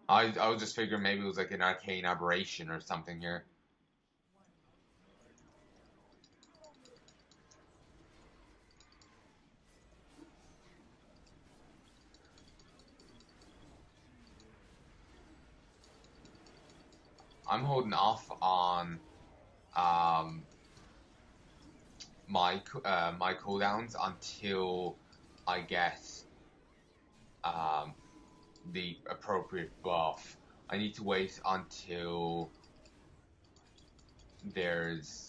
I was just figuring maybe it was like an arcane aberration or something here. I'm holding off on um my cooldowns until I get um the appropriate buff. I need to wait until there's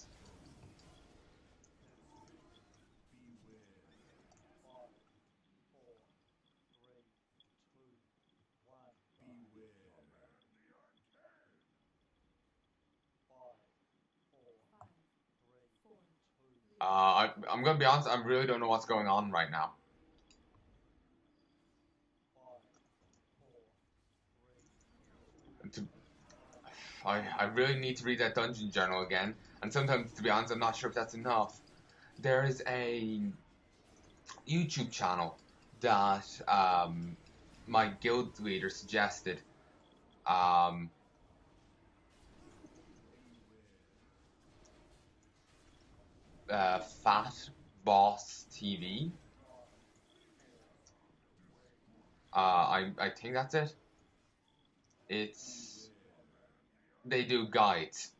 I'm gonna be honest, I really don't know what's going on right now. To, I really need to read that dungeon journal again, and sometimes, to be honest, I'm not sure if that's enough. There is a YouTube channel that my guild leader suggested. Um, Fat Boss TV. I think that's it. It's they do guides.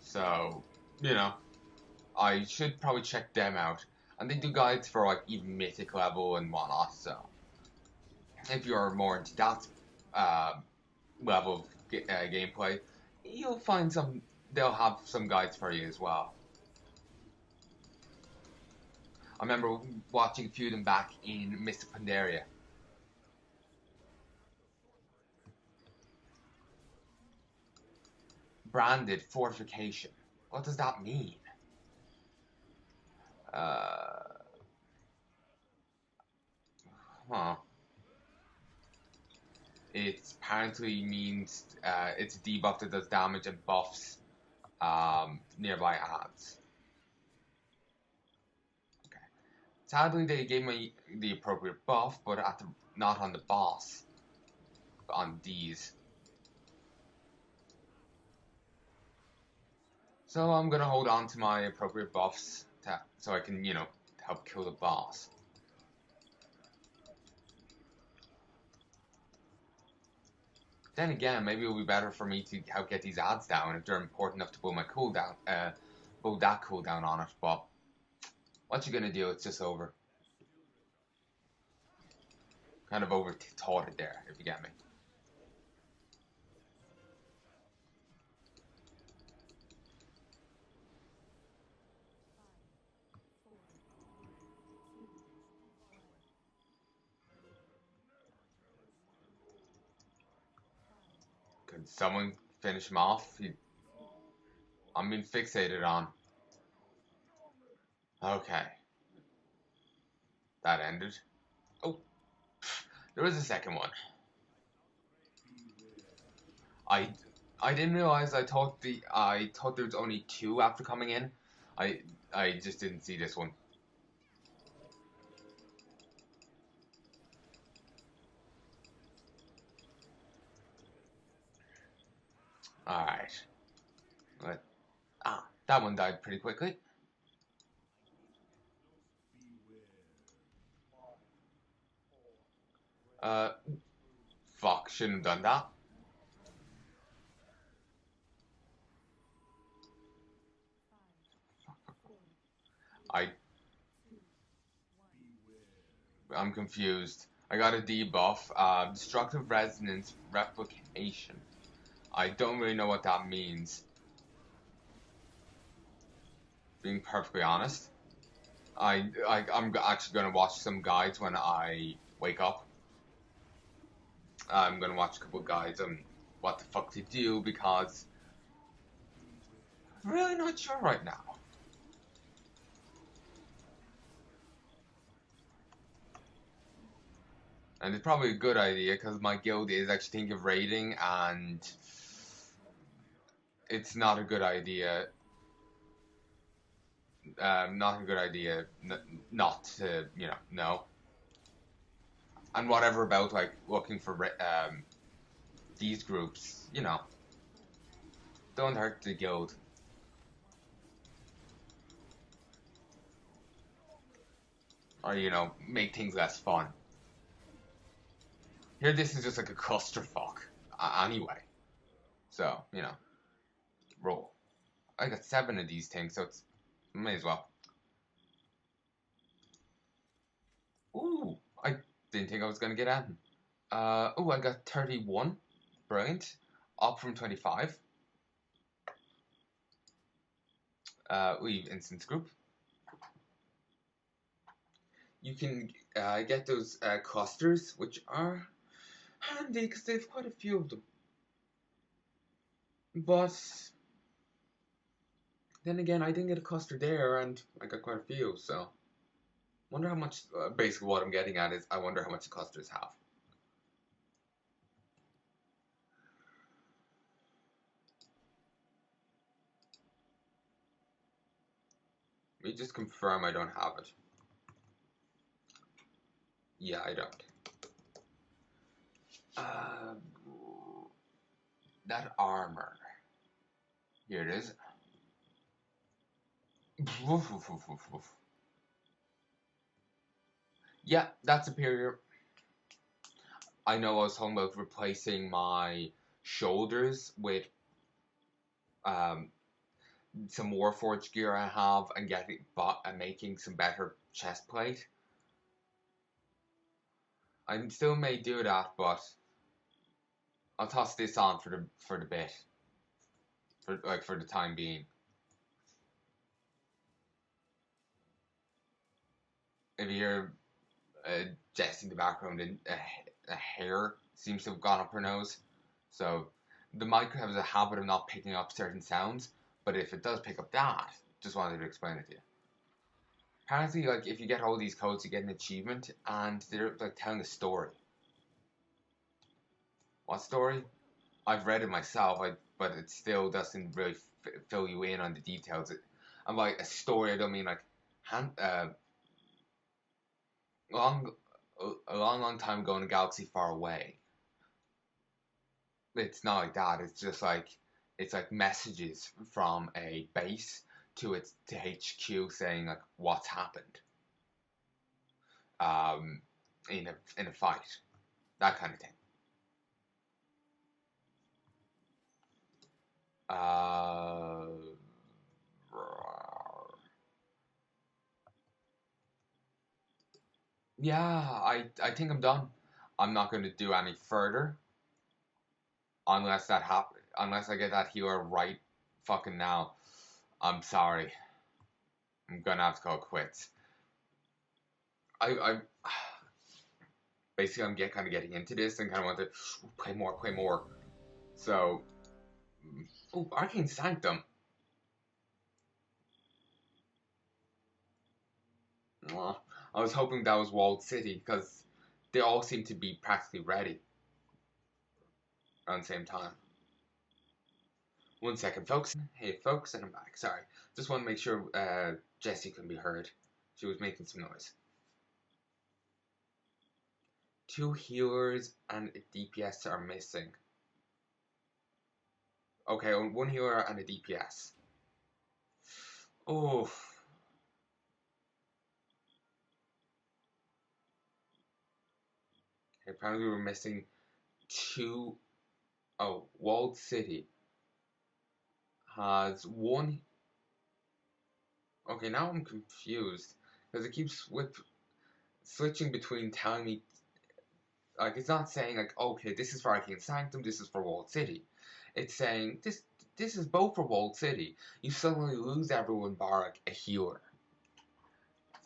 So, you know, I should probably check them out. And they do guides for like even mythic level and whatnot. So, if you're more into that uh, level of gameplay, you'll find some. They'll have some guides for you as well. I remember watching a few of them back in Mystic Pandaria. Branded fortification. What does that mean? Uh, huh. It apparently means it's a debuff that does damage and buffs nearby ads. Okay. Sadly, they gave me the appropriate buff, but not on the boss. On these. So I'm gonna hold on to my appropriate buffs so I can, help kill the boss. Then again, maybe it'll be better for me to help get these ads down if they're important enough to pull my cooldown, pull that cooldown on it. But what you gonna do? It's just over. Kind of over taught it there, if you get me. Could someone finish him off? I'm being fixated on. Okay, that ended. Oh, there was a second one. I I didn't realize. I thought there was only two after coming in. I I just didn't see this one. All right, but that one died pretty quickly. Uh, Fuck, shouldn't have done that. I I'm confused. I got a debuff. Destructive resonance replication. I don't really know what that means. Being perfectly honest, I'm actually gonna watch some guides when I wake up. I'm gonna watch a couple of guides on what the fuck to do because I'm really not sure right now. And it's probably a good idea because my guild is actually thinking of raiding, and it's not a good idea Not a good idea. Not to, no. And whatever about like looking for these groups, don't hurt the guild. Or, make things less fun. Here, this is just like a clusterfuck. Anyway. So, roll. I got 7 of these things, so it's may as well. Ooh, I didn't think I was gonna get at him. Oh, I got 31. Brilliant. Up from 25. Leave instance group. You can get those clusters, which are handy because they have quite a few of them. But then again, I didn't get a cluster there, and I got quite a few, so wonder how much. Basically, what I'm getting at is, I wonder how much the clusters have. Let me just confirm I don't have it. Yeah, I don't. That armor. Here it is. Yeah, that's superior. I know I was talking about replacing my shoulders with some Warforged gear I have and making some better chest plate. I still may do that, but I'll toss this on for the bit, for the time being. If you hear Jess in the background, and a hair seems to have gone up her nose, so the mic has a habit of not picking up certain sounds. But if it does pick up that, just wanted to explain it to you. Apparently, like, if you get all these codes, you get an achievement, and they're like telling a story. What story? I've read it myself, but it still doesn't really fill you in on the details. And by a story, I don't mean like long, a long time ago in a galaxy far away. It's not like that. It's just like messages from a base to HQ saying like what's happened. In a fight, that kind of thing. Yeah, I think I'm done. I'm not going to do any further unless unless I get that healer right fucking now. I'm sorry. I'm gonna have to call it quits. I basically I'm kind of getting into this and kind of want to play more. So, Arcane Sanctum. I was hoping that was Walled City because they all seem to be practically ready around the same time. 1 second, folks. Hey, folks, and I'm back. Sorry, just want to make sure Jessie can be heard. She was making some noise. 2 healers and a DPS are missing. Okay, 1 healer and a DPS. Oh. Okay, apparently we're missing 2. Oh, Walled City has 1. Okay, now I'm confused because it keeps switching between telling me, like, it's not saying like, okay, this is for Arcane Sanctum, this is for Walled City. It's saying this is both for Walled City. You suddenly lose everyone bar like a healer.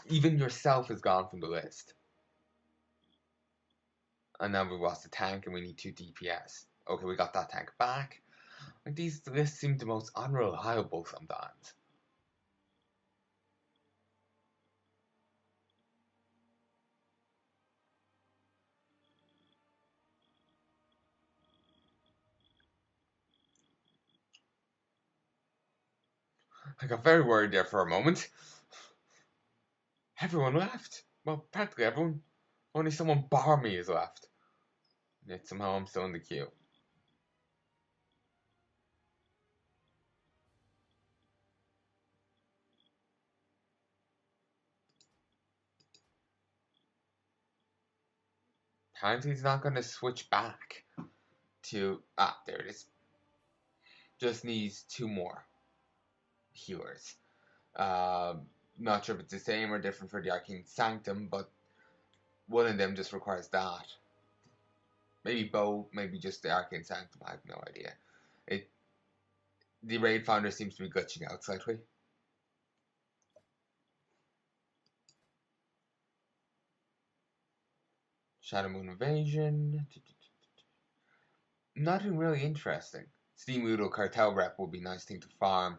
Even yourself is gone from the list. And now we lost a tank and we need 2 DPS. Okay, we got that tank back. Like, these lists seem the most unreliable sometimes. I got very worried there for a moment. Everyone left. Well, practically everyone. Only someone bar me is left. Yet somehow I'm still in the queue. Apparently he's not going to switch back to... Ah, there it is. Just needs 2 more healers. Not sure if it's the same or different for the Arcane Sanctum, but one of them just requires that. Maybe both, maybe just the Arcane Sanctum, I have no idea. The raid founder seems to be glitching out slightly. Shadow Moon Invasion. Nothing really interesting. Steam Udo Cartel Rep would be a nice thing to farm.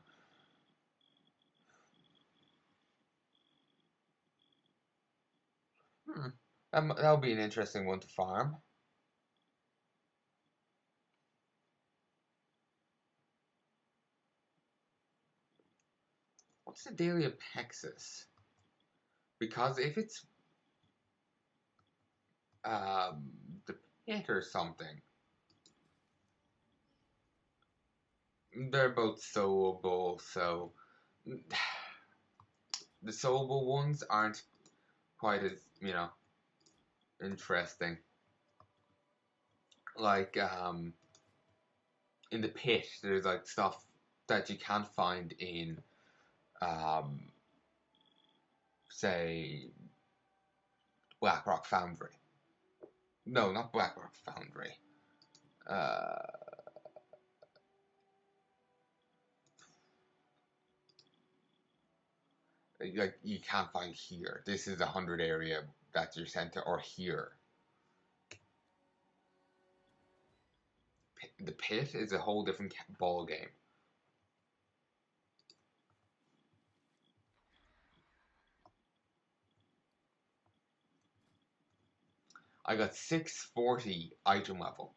That would be an interesting one to farm. What's the daily Apexis? Because if it's the pit or something, they're both soloable, so the soloable ones aren't quite as, interesting. Like, in the pit, there's like stuff that you can't find in, say, Blackrock Foundry. No, not Blackrock Foundry. Like, you can't find here. This is 100 area that you're sent to, or here. The pit is a whole different ball game. I got 640 item level.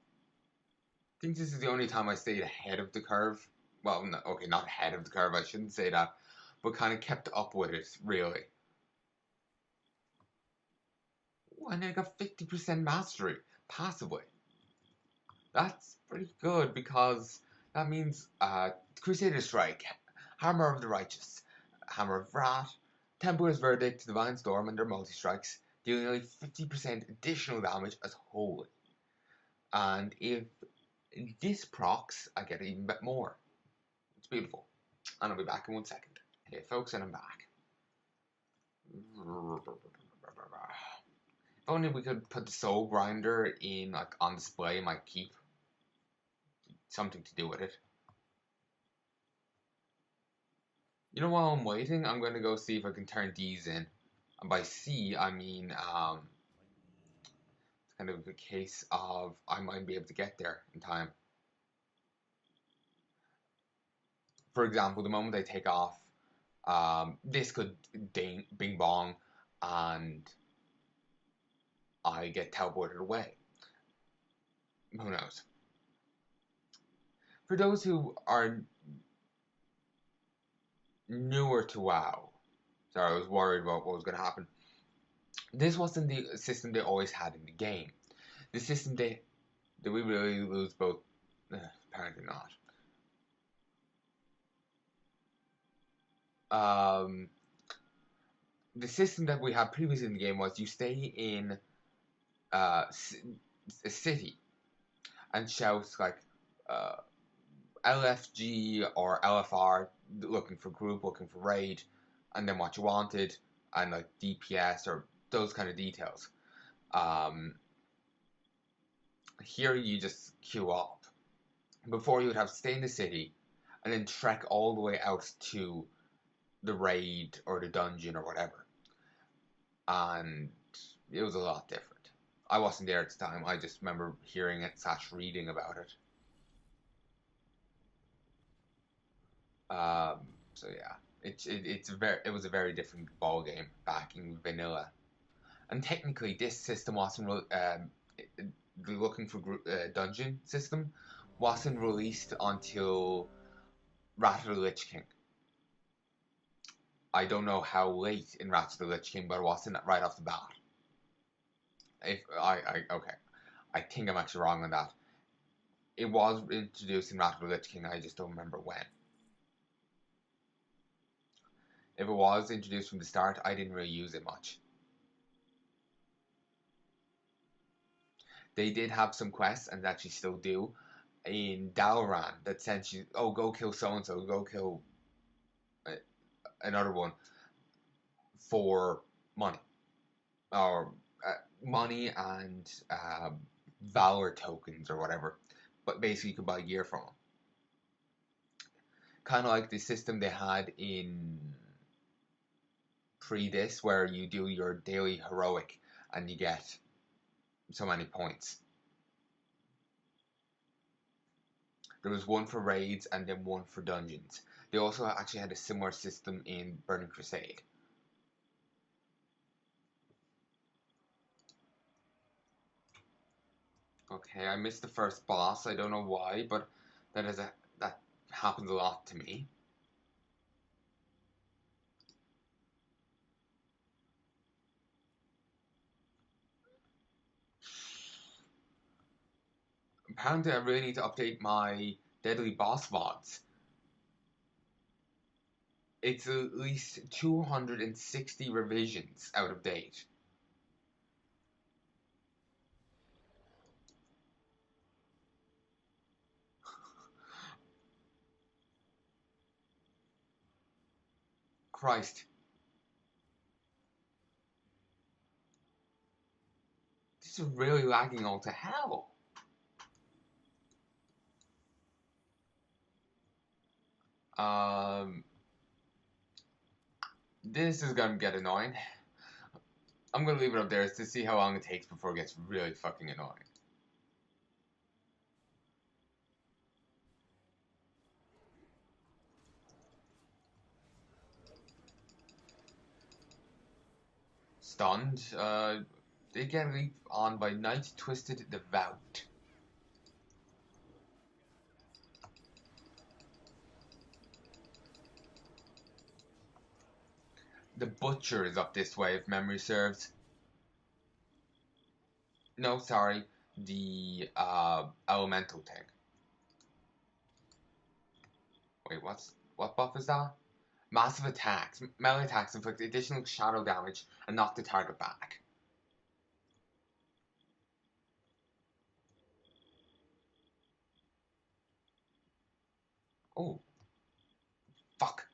I think this is the only time I stayed ahead of the curve. Well, no, okay, not ahead of the curve, I shouldn't say that, but kind of kept up with it, really. Ooh, and I got 50% mastery, passively. That's pretty good, because that means Crusader Strike, Hammer of the Righteous, Hammer of Wrath, Templar's Verdict, Divine Storm, and their multi-strikes, dealing nearly 50% additional damage as holy. And if this procs, I get even bit more. It's beautiful. And I'll be back in 1 second. Hey folks, and I'm back. If only we could put the Soul Grinder in, like, on display in my keep. Something to do with it. You know, while I'm waiting, I'm going to go see if I can turn these in. And by see, I mean, it's kind of a case of I might be able to get there in time. For example, the moment I take off, this could bing bong, and I get teleported away. Who knows? For those who are newer to WoW, sorry, I was worried about what was going to happen. This wasn't the system they always had in the game. The system did we really lose both? Apparently not. The system that we had previously in the game was you stay in a city and shout like LFG or LFR, looking for group, looking for raid, and then what you wanted, and like DPS or those kind of details. Here you just queue up. Before you would have to stay in the city and then trek all the way out to the raid or the dungeon or whatever. And it was a lot different. I wasn't there at the time, I just remember hearing it / reading about it. So yeah, it was a very different ball game back in vanilla, and technically this system wasn't the looking for dungeon system wasn't released until Wrath of the Lich King. I don't know how late in Wrath of the Lich King, but it wasn't right off the bat. Okay, I think I'm actually wrong on that. It was introduced in Wrath of the Lich King, I just don't remember when. If it was introduced from the start, I didn't really use it much. They did have some quests, and actually still do, in Dalaran that sent you, oh, go kill so-and-so, go kill another one for money. Or money and Valor tokens or whatever. But basically you could buy gear from them. Kind of like the system they had in pre-this, where you do your daily heroic and you get so many points. There was one for raids and then one for dungeons. They also actually had a similar system in Burning Crusade. Okay, I missed the first boss. I don't know why, but that happens a lot to me. Apparently, I really need to update my Deadly Boss VODs. It's at least 260 revisions out of date. Christ. This is really lagging all to hell. This is gonna get annoying. I'm gonna leave it up there to see how long it takes before it gets really fucking annoying. Stunned. They get leaped on by Night Twisted Devout. The Butcher is up this way, if memory serves. No, sorry. The Elemental thing. Wait, what buff is that? Massive attacks. Melee attacks inflict additional shadow damage and knock the target back. Oh. Fuck.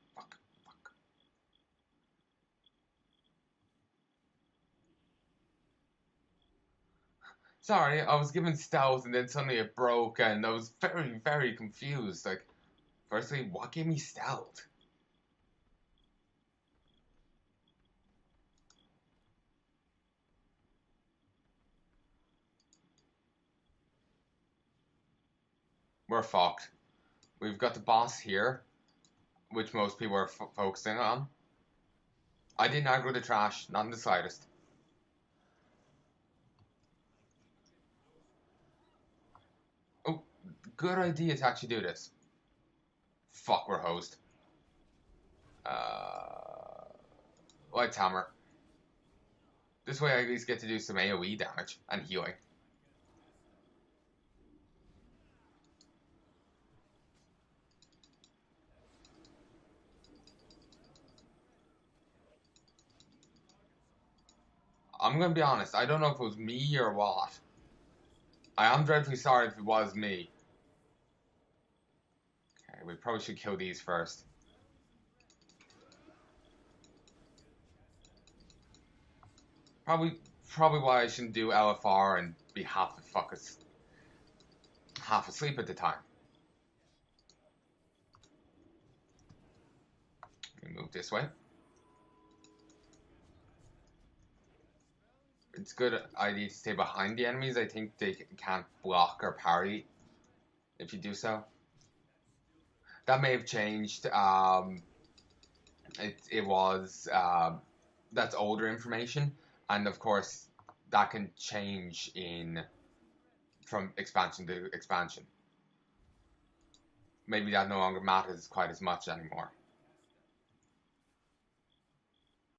Sorry, I was given stealth and then suddenly it broke and I was very, very confused. Like, firstly, what gave me stealth? We're fucked. We've got the boss here, which most people are focusing on. I didn't aggro the trash, not in the slightest. Oh, good idea to actually do this. Fuck, we're hosed. Lights hammer. This way I at least get to do some AoE damage and healing. I'm gonna be honest, I don't know if it was me or what. I am dreadfully sorry if it was me. Okay, we probably should kill these first. Probably why I shouldn't do LFR and be half asleep at the time. Let me move this way. It's a good idea to stay behind the enemies. I think they can't block or parry if you do so. That may have changed. It was that's older information, and of course that can change from expansion to expansion. Maybe that no longer matters quite as much anymore.